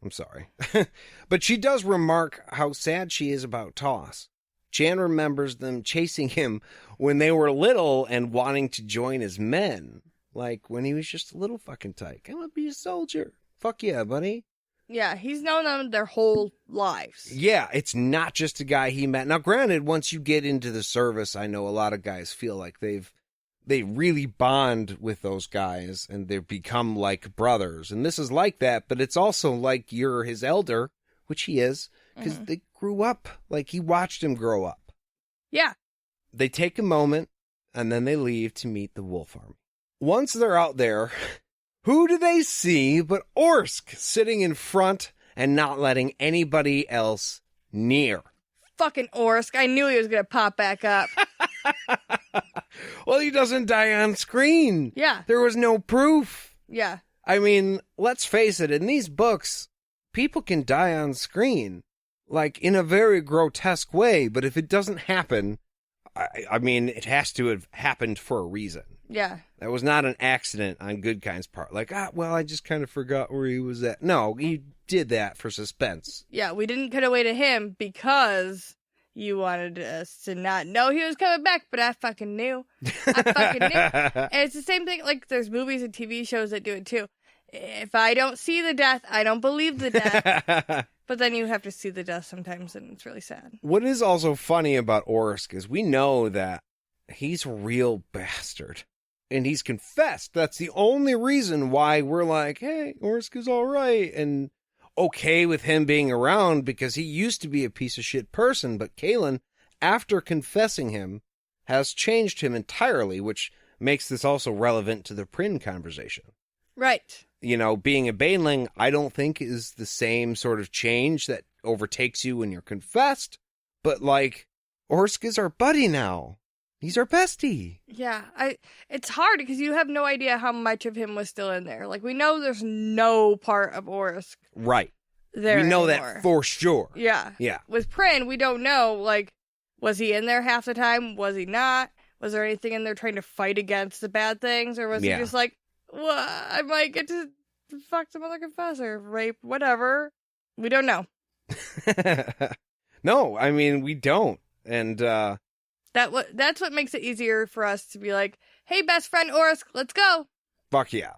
I'm sorry. But she does remark how sad she is about Toss. Jan remembers them chasing him when they were little and wanting to join as men. Like when he was just a little fucking tyke. I want to be a soldier. Fuck yeah, buddy. Yeah, he's known them their whole lives. Yeah, it's not just a guy he met. Now, granted, once you get into the service, I know a lot of guys feel like they really bond with those guys and they've become like brothers. And this is like that, but it's also like you're his elder, which he is, because they grew up. Like he watched him grow up. Yeah. They take a moment and then they leave to meet the wolf army. Once they're out there, who do they see but Orsk sitting in front and not letting anybody else near? Fucking Orsk. I knew he was going to pop back up. Well, he doesn't die on screen. Yeah. There was no proof. Yeah. I mean, let's face it, in these books, people can die on screen, like in a very grotesque way, but if it doesn't happen, I mean, it has to have happened for a reason. Yeah. That was not an accident on Goodkind's part. Like, well, I just kind of forgot where he was at. No, he did that for suspense. Yeah, we didn't cut away to him because you wanted us to not know he was coming back, but I fucking knew. I fucking knew. And it's the same thing, like, there's movies and TV shows that do it too. If I don't see the death, I don't believe the death. But then you have to see the death sometimes, and it's really sad. What is also funny about Orsk is we know that he's a real bastard. And he's confessed. That's the only reason why we're like, hey, Orsk is all right. And okay with him being around because he used to be a piece of shit person. But Kahlan, after confessing him, has changed him entirely, which makes this also relevant to the Prin conversation. Right. You know, being a Baneling, I don't think is the same sort of change that overtakes you when you're confessed. But like, Orsk is our buddy now. He's our bestie. Yeah, it's hard because you have no idea how much of him was still in there. Like, we know there's no part of Orsk right there we know anymore. that for sure. Yeah. Yeah. With Prin, we don't know, like, was he in there half the time? Was he not? Was there anything in there trying to fight against the bad things? Or was he just like, well, I might get to fuck some other confessor, rape, whatever. We don't know. No, I mean, we don't. And, that's what makes it easier for us to be like, hey, best friend Orsk, let's go. Fuck yeah.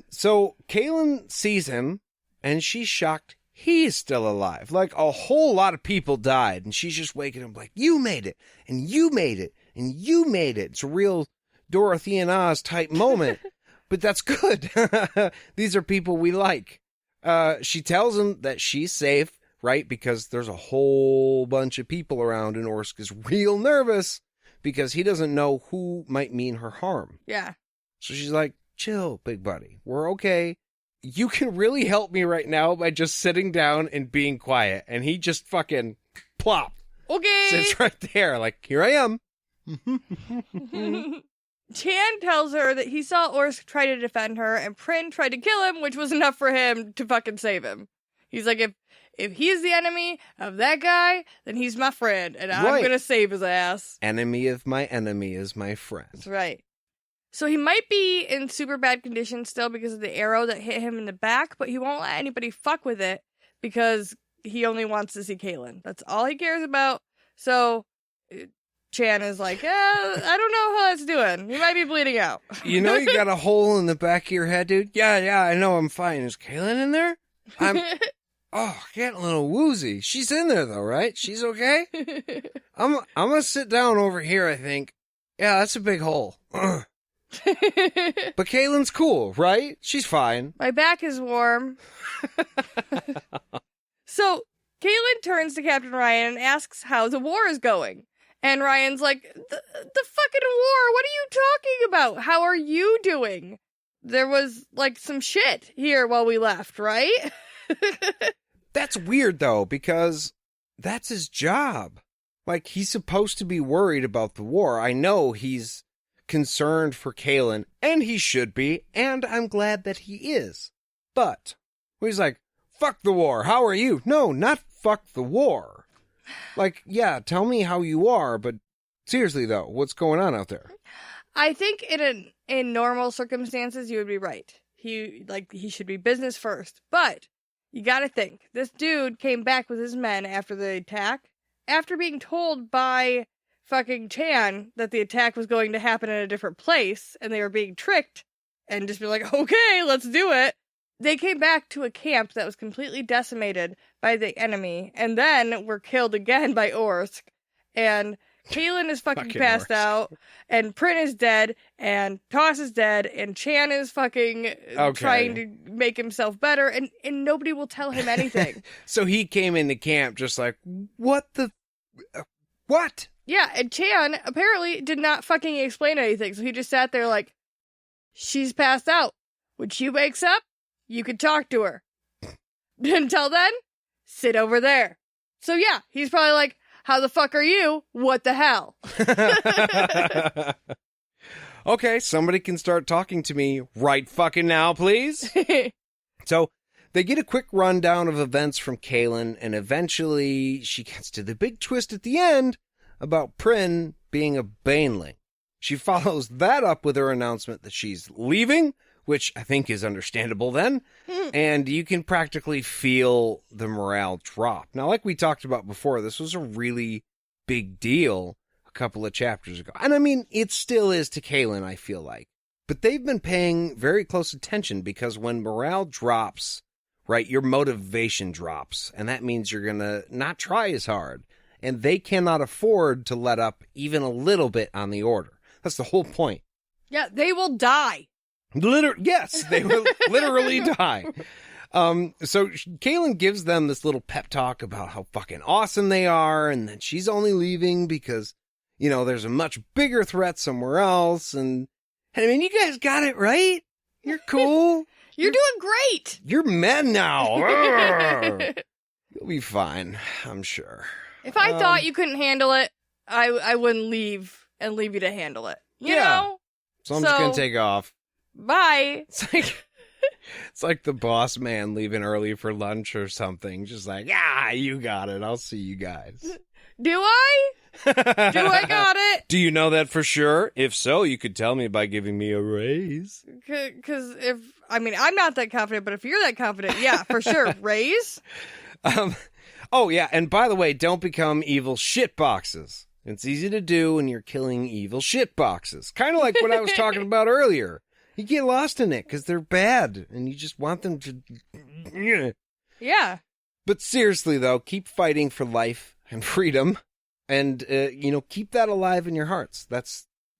So Kahlan sees him, and she's shocked he's still alive. Like, a whole lot of people died, and she's just waking up like, you made it, and you made it, and you made it. It's a real Dorothy and Oz type moment, but that's good. These are people we like. She tells him that she's safe. Right, because there's a whole bunch of people around and Orsk is real nervous because he doesn't know who might mean her harm. Yeah. So she's like, chill, big buddy. We're okay. You can really help me right now by just sitting down and being quiet. And he just fucking plop. Okay. Sits right there like, here I am. Chan tells her that he saw Orsk try to defend her and Prin tried to kill him, which was enough for him to fucking save him. He's like, if he's the enemy of that guy, then he's my friend, and I'm going to save his ass. Enemy of my enemy is my friend. That's right. So he might be in super bad condition still because of the arrow that hit him in the back, but he won't let anybody fuck with it because he only wants to see Kahlan. That's all he cares about. So Chan is like, I don't know how that's doing. You might be bleeding out. You know you got a hole in the back of your head, dude? Yeah, I know I'm fine. Is Kahlan in there? Getting a little woozy. She's in there though, right? She's okay? I'm gonna sit down over here, I think. Yeah, that's a big hole. But Kahlan's cool, right? She's fine. My back is warm. So, Kahlan turns to Captain Ryan and asks how the war is going. And Ryan's like, the fucking war? What are you talking about? How are you doing? There was, like, some shit here while we left, right? That's weird, though, because that's his job. Like, he's supposed to be worried about the war. I know he's concerned for Kahlan, and he should be, and I'm glad that he is. But he's like, fuck the war, how are you? No, not fuck the war. Like, yeah, tell me how you are, but seriously, though, what's going on out there? I think in normal circumstances, you would be right. he should be business first. But you gotta think, this dude came back with his men after the attack, after being told by fucking Chan that the attack was going to happen in a different place, and they were being tricked, and just be like, okay, let's do it. They came back to a camp that was completely decimated by the enemy, and then were killed again by Orsk, and Kahlan is fucking passed out, and Prin is dead, and Toss is dead, and Chan is fucking trying to make himself better, and nobody will tell him anything. So he came into camp just like, what the... what? Yeah, and Chan apparently did not fucking explain anything, so he just sat there like, she's passed out. When she wakes up, you can talk to her. Until then, sit over there. So yeah, he's probably like, how the fuck are you? What the hell? Okay, somebody can start talking to me right fucking now, please. So they get a quick rundown of events from Kahlan, and eventually she gets to the big twist at the end about Prin being a Baneling. She follows that up with her announcement that she's leaving, which I think is understandable then, and you can practically feel the morale drop. Now, like we talked about before, this was a really big deal a couple of chapters ago. And I mean, it still is to Kahlan, I feel like. But they've been paying very close attention, because when morale drops, right, your motivation drops, and that means you're going to not try as hard. And they cannot afford to let up even a little bit on the order. That's the whole point. Yeah, they will die. Yes, they will literally die. So Kahlan gives them this little pep talk about how fucking awesome they are, and that she's only leaving because, you know, there's a much bigger threat somewhere else. And I mean, you guys got it right. You're cool. You're doing great. You're men now. You'll be fine, I'm sure. If I thought you couldn't handle it, I wouldn't leave and leave you to handle it. You know? So I'm just going to take off. Bye. It's like the boss man leaving early for lunch or something. Just like, you got it. I'll see you guys. Do I? Do I got it? Do you know that for sure? If so, you could tell me by giving me a raise. Because I'm not that confident, but if you're that confident, yeah, for sure. Raise? Oh, yeah. And by the way, don't become evil shitboxes. It's easy to do when you're killing evil shitboxes. Kind of like what I was talking about earlier. You get lost in it because they're bad and you just want them to... Yeah. But seriously, though, keep fighting for life and freedom and, keep that alive in your hearts.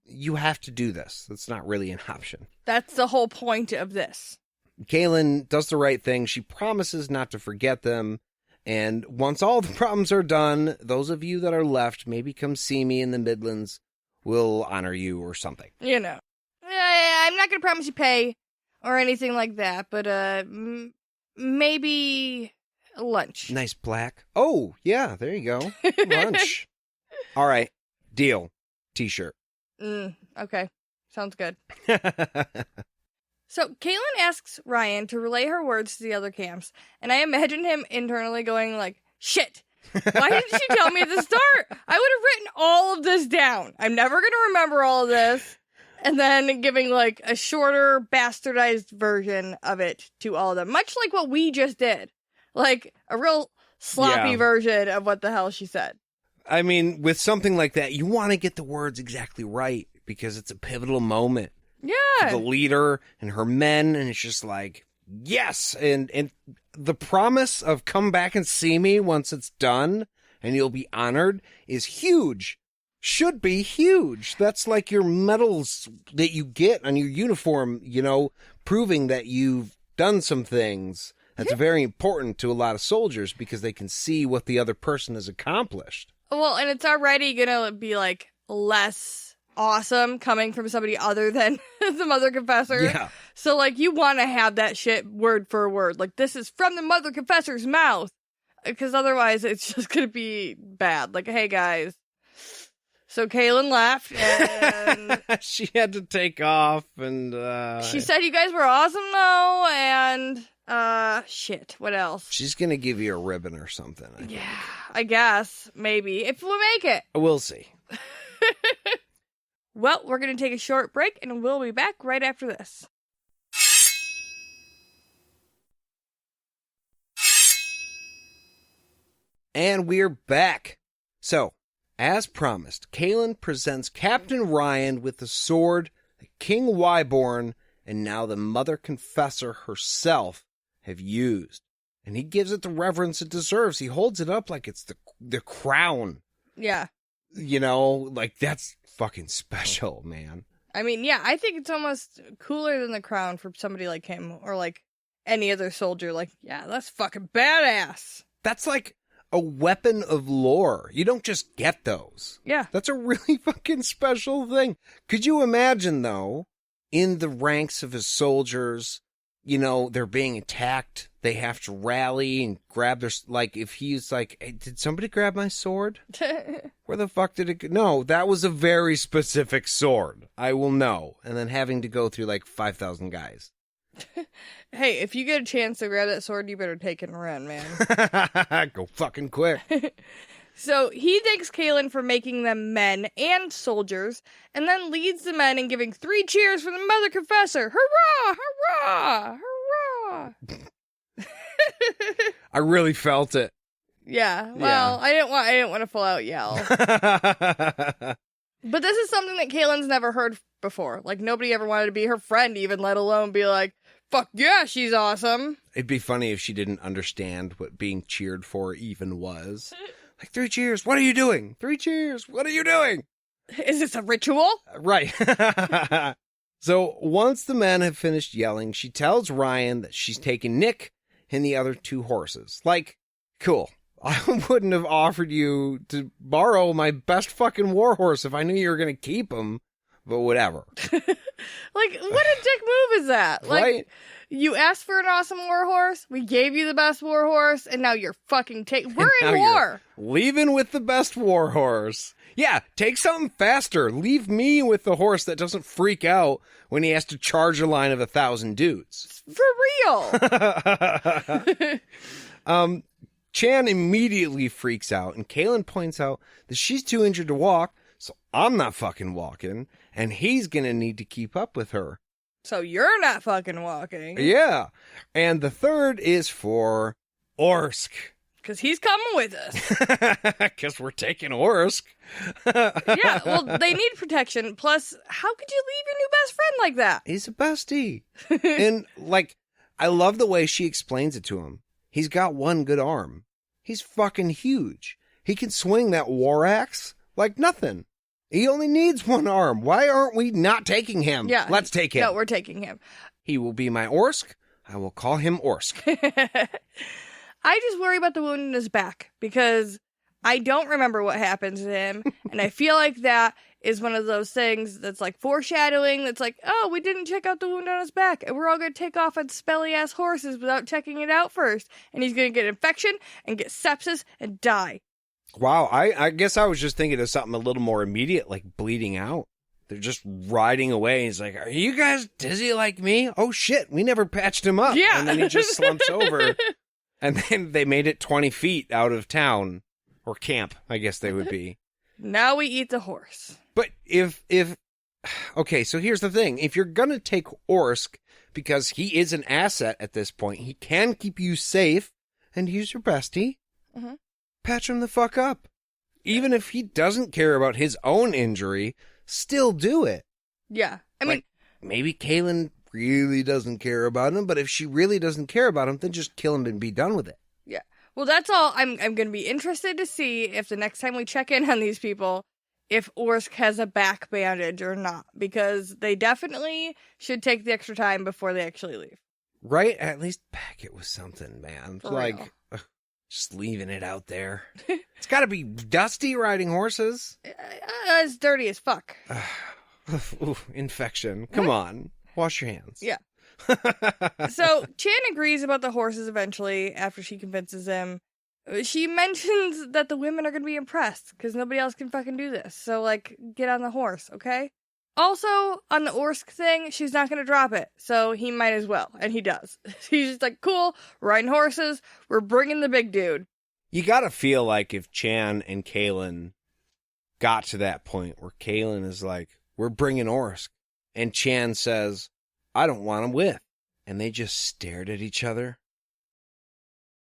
You have to do this. That's not really an option. That's the whole point of this. Kahlan does the right thing. She promises not to forget them. And once all the problems are done, those of you that are left, maybe come see me in the Midlands. We'll honor you or something. You know. I'm not going to promise you pay or anything like that, but maybe lunch. Nice black. Oh, yeah, there you go. Lunch. All right. Deal. T-shirt. Okay. Sounds good. So, Kahlan asks Ryan to relay her words to the other camps, and I imagine him internally going like, shit, why didn't she tell me at the start? I would have written all of this down. I'm never going to remember all of this. And then giving like a shorter, bastardized version of it to all of them, much like what we just did. Like a real sloppy version of what the hell she said. I mean, with something like that, you want to get the words exactly right because it's a pivotal moment. Yeah. The leader and her men, and it's just like, yes. And the promise of come back and see me once it's done and you'll be honored is huge. Should be huge. That's like your medals that you get on your uniform, proving that you've done some things. That's very important to a lot of soldiers because they can see what the other person has accomplished. Well, and it's already going to be like less awesome coming from somebody other than the Mother Confessor. Yeah. So like you want to have that shit word for word. Like this is from the Mother Confessor's mouth. Because otherwise it's just going to be bad. Like, hey guys. So Kahlan left and she had to take off and she said you guys were awesome though and shit, what else? She's going to give you a ribbon or something. I think. I guess maybe if we make it. We'll see. Well, we're going to take a short break, and we'll be back right after this. And we're back. So, as promised, Kahlan presents Captain Ryan with the sword that King Wyborn and now the Mother Confessor herself have used. And he gives it the reverence it deserves. He holds it up like it's the crown. Yeah. You know, like that's fucking special, man. I mean, yeah, I think it's almost cooler than the crown for somebody like him or like any other soldier. Like, yeah, that's fucking badass. That's like a weapon of lore. You don't just get those. Yeah. That's a really fucking special thing. Could you imagine, though, in the ranks of his soldiers, you know, they're being attacked. They have to rally and grab their, like, if he's like, hey, did somebody grab my sword? Where the fuck did it go? No, that was a very specific sword. I will know. And then having to go through like 5,000 guys. Hey, if you get a chance to grab that sword, you better take it and run, man. Go fucking quick. So he thanks Kahlan for making them men and soldiers, and then leads the men in giving 3 cheers for the Mother Confessor. Hurrah! Hurrah! Hurrah! I really felt it. Yeah. Well, I didn't want to full out yell. But this is something that Kahlan's never heard before. Like, nobody ever wanted to be her friend, even, let alone be like, fuck yeah, she's awesome. It'd be funny if she didn't understand what being cheered for even was. Like, 3 cheers, what are you doing? 3 cheers, what are you doing? Is this a ritual? Right. So, once the men have finished yelling, she tells Ryan that she's taking Nick and the other 2 horses. Like, cool. I wouldn't have offered you to borrow my best fucking war horse if I knew you were going to keep him, but whatever. Like, what a dick move is that? Like, Right? You asked for an awesome war horse, we gave you the best war horse, and now you're fucking we're Now in war. you're leaving with the best war horse. Yeah, take something faster. Leave me with the horse that doesn't freak out when he has to charge a line of 1,000 dudes. For real. Chan immediately freaks out, and Kahlan points out that she's too injured to walk, so I'm not fucking walking, and he's gonna need to keep up with her. So you're not fucking walking. Yeah. And the third is for Orsk. Because he's coming with us. Because we're taking Orsk. Yeah, well, they need protection. Plus, how could you leave your new best friend like that? He's a bestie. And, like, I love the way she explains it to him. He's got one good arm. He's fucking huge. He can swing that war axe like nothing. He only needs one arm. Why aren't we not taking him? Yeah. Let's take him. No, we're taking him. He will be my Orsk. I will call him Orsk. I just worry about the wound in his back because I don't remember what happened to him. And I feel like that is one of those things that's like foreshadowing. That's like, oh, we didn't check out the wound on his back. And we're all going to take off on smelly ass horses without checking it out first. And he's going to get infection and get sepsis and die. Wow, I guess I was just thinking of something a little more immediate, like bleeding out. They're just riding away. He's like, are you guys dizzy like me? Oh, shit, we never patched him up. Yeah. And then he just slumps over. And then they made it 20 feet out of town. Or camp, I guess they would be. Now we eat the horse. But if... Okay, so here's the thing. If you're going to take Orsk, because he is an asset at this point, he can keep you safe, and he's your bestie. Mm-hmm. Patch him the fuck up. Even if he doesn't care about his own injury, still do it. Yeah. I mean, like, maybe Kahlan really doesn't care about him, but if she really doesn't care about him, then just kill him and be done with it. yeah. Well, that's all. I'm going to be interested to see if the next time we check in on these people, if Orsk has a back bandage or not, because they definitely should take the extra time before they actually leave. Right? At least pack it with something, man. For like, real. just leaving it out there. It's got to be dusty riding horses. It's dirty as fuck. Ooh, infection. Come on. Wash your hands. Yeah. So Chan agrees about the horses eventually after she convinces him. She mentions that the women are going to be impressed because nobody else can fucking do this. So, like, get on the horse, okay? Also, on the Orsk thing, she's not going to drop it. So he might as well. And he does. He's just like, cool, riding horses. We're bringing the big dude. You got to feel like if Chan and Kahlan got to that point where Kahlan is like, we're bringing Orsk. And Chan says, I don't want him with. And they just stared at each other.